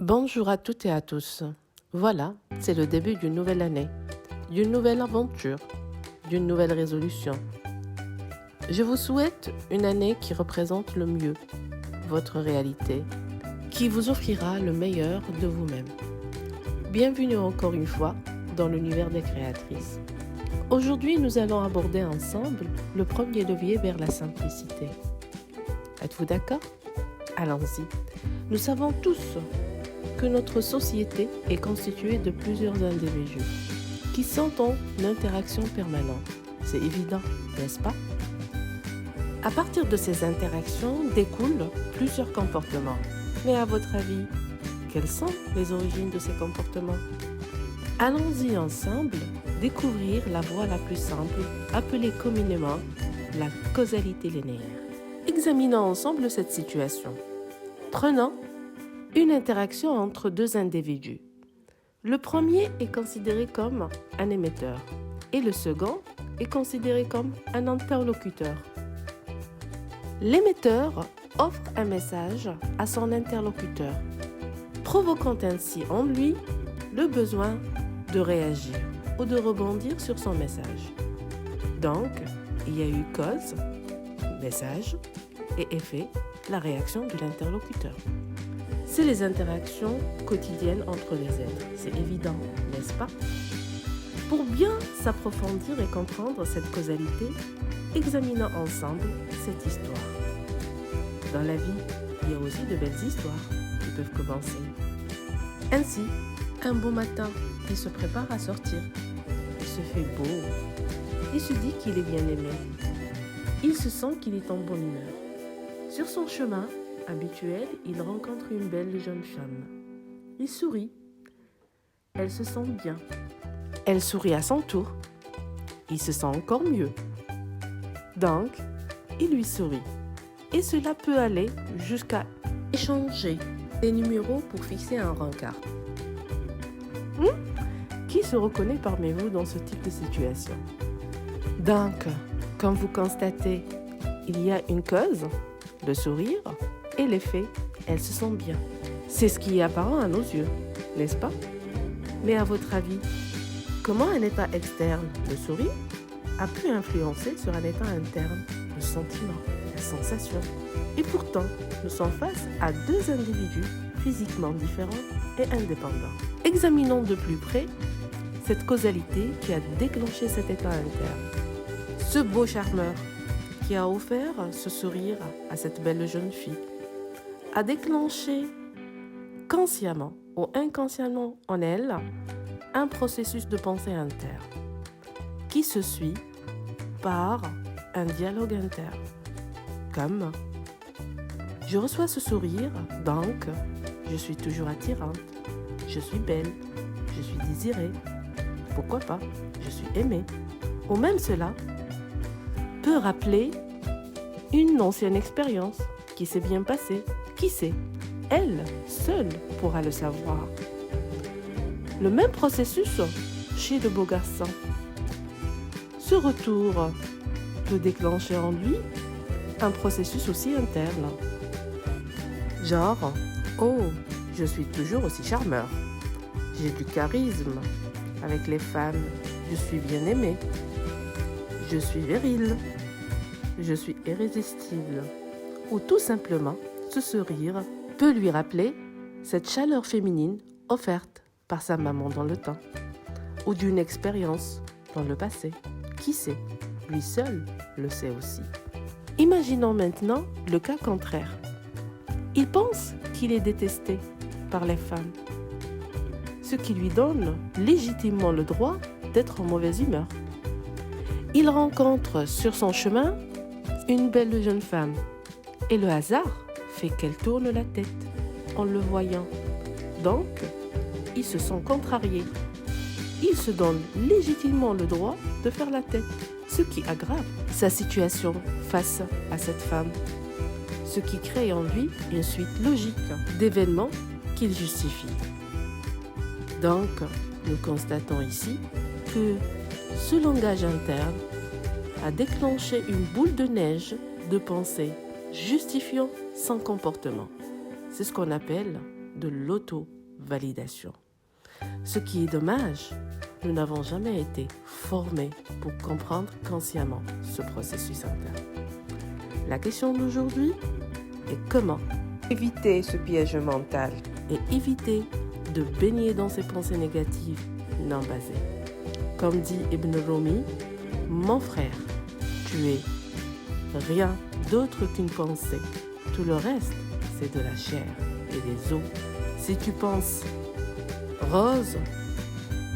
Bonjour à toutes et à tous. Voilà, c'est le début d'une nouvelle année, d'une nouvelle aventure, d'une nouvelle résolution. Je vous souhaite une année qui représente le mieux votre réalité, qui vous offrira le meilleur de vous-même. Bienvenue encore une fois dans l'univers des créatrices. Aujourd'hui, nous allons aborder ensemble le premier levier vers la simplicité. Êtes-vous d'accord? Allons-y. Nous savons tous que notre société est constituée de plusieurs individus qui sont en interaction permanente. C'est évident, n'est-ce pas? À partir de ces interactions découlent plusieurs comportements. Mais à votre avis, quelles sont les origines de ces comportements? Allons-y ensemble découvrir la voie la plus simple, appelée communément la causalité linéaire. Examinons ensemble cette situation. Prenons une interaction entre deux individus. Le premier est considéré comme un émetteur et le second est considéré comme un interlocuteur. L'émetteur offre un message à son interlocuteur, provoquant ainsi en lui le besoin de réagir ou de rebondir sur son message. Donc, il y a eu cause, message, et effet, la réaction de l'interlocuteur. C'est les interactions quotidiennes entre les êtres, c'est évident, n'est-ce pas? Pour bien s'approfondir et comprendre cette causalité, examinons ensemble cette histoire. Dans la vie, il y a aussi de belles histoires qui peuvent commencer. Ainsi, un beau matin, il se prépare à sortir. Il se fait beau. Il se dit qu'il est bien aimé. Il se sent qu'il est en bonne humeur. Sur son chemin habituel, il rencontre une belle jeune femme. Il sourit. Elle se sent bien. Elle sourit à son tour. Il se sent encore mieux. Donc, il lui sourit. Et cela peut aller jusqu'à échanger des numéros pour fixer un rencard. Qui se reconnaît parmi vous dans ce type de situation? Donc, comme vous constatez, il y a une cause, le sourire, et l'effet, elle se sent bien. C'est ce qui est apparent à nos yeux, n'est-ce pas? Mais à votre avis, comment un état externe, le sourire, a pu influencer sur un état interne, le sentiment, la sensation? Et pourtant, nous sommes face à deux individus physiquement différents et indépendants. Examinons de plus près cette causalité qui a déclenché cet état interne. Ce beau charmeur qui a offert ce sourire à cette belle jeune fille a déclenché consciemment ou inconsciemment en elle un processus de pensée interne qui se suit par un dialogue interne. Comme « Je reçois ce sourire, donc je suis toujours attirante, je suis belle, je suis désirée, pourquoi pas, je suis aimée. » Ou même cela peut rappeler une ancienne expérience qui s'est bien passée. Qui sait? Elle, seule, pourra le savoir. Le même processus chez le beau garçon. Ce retour peut déclencher en lui un processus aussi interne. Genre, oh, je suis toujours aussi charmeur. J'ai du charisme avec les femmes. Je suis bien aimée. Je suis viril. Je suis irrésistible. Ou tout simplement, ce sourire peut lui rappeler cette chaleur féminine offerte par sa maman dans le temps, ou d'une expérience dans le passé. Qui sait? Lui seul le sait aussi. Imaginons maintenant le cas contraire. Il pense qu'il est détesté par les femmes, ce qui lui donne légitimement le droit d'être en mauvaise humeur. Il rencontre sur son chemin une belle jeune femme et le hasard fait qu'elle tourne la tête en le voyant. Donc, il se sent contrarié. Il se donne légitimement le droit de faire la tête, ce qui aggrave sa situation face à cette femme, ce qui crée en lui une suite logique d'événements qu'il justifie. Donc, nous constatons ici que ce langage interne a déclenché une boule de neige de pensée justifiant son comportement. C'est ce qu'on appelle de l'auto-validation. Ce qui est dommage, nous n'avons jamais été formés pour comprendre consciemment ce processus interne. La question d'aujourd'hui est comment éviter ce piège mental et éviter de baigner dans ces pensées négatives non basées. Comme dit Ibn Rumi, mon frère, tu es rien d'autre qu'une pensée. Tout le reste, c'est de la chair et des os. Si tu penses rose,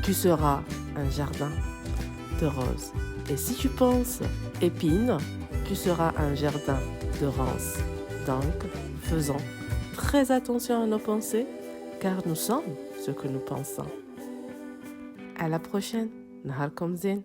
tu seras un jardin de roses. Et si tu penses épine, tu seras un jardin de ronces. Donc, faisons très attention à nos pensées, car nous sommes ce que nous pensons. À la prochaine. Nahar Komzin.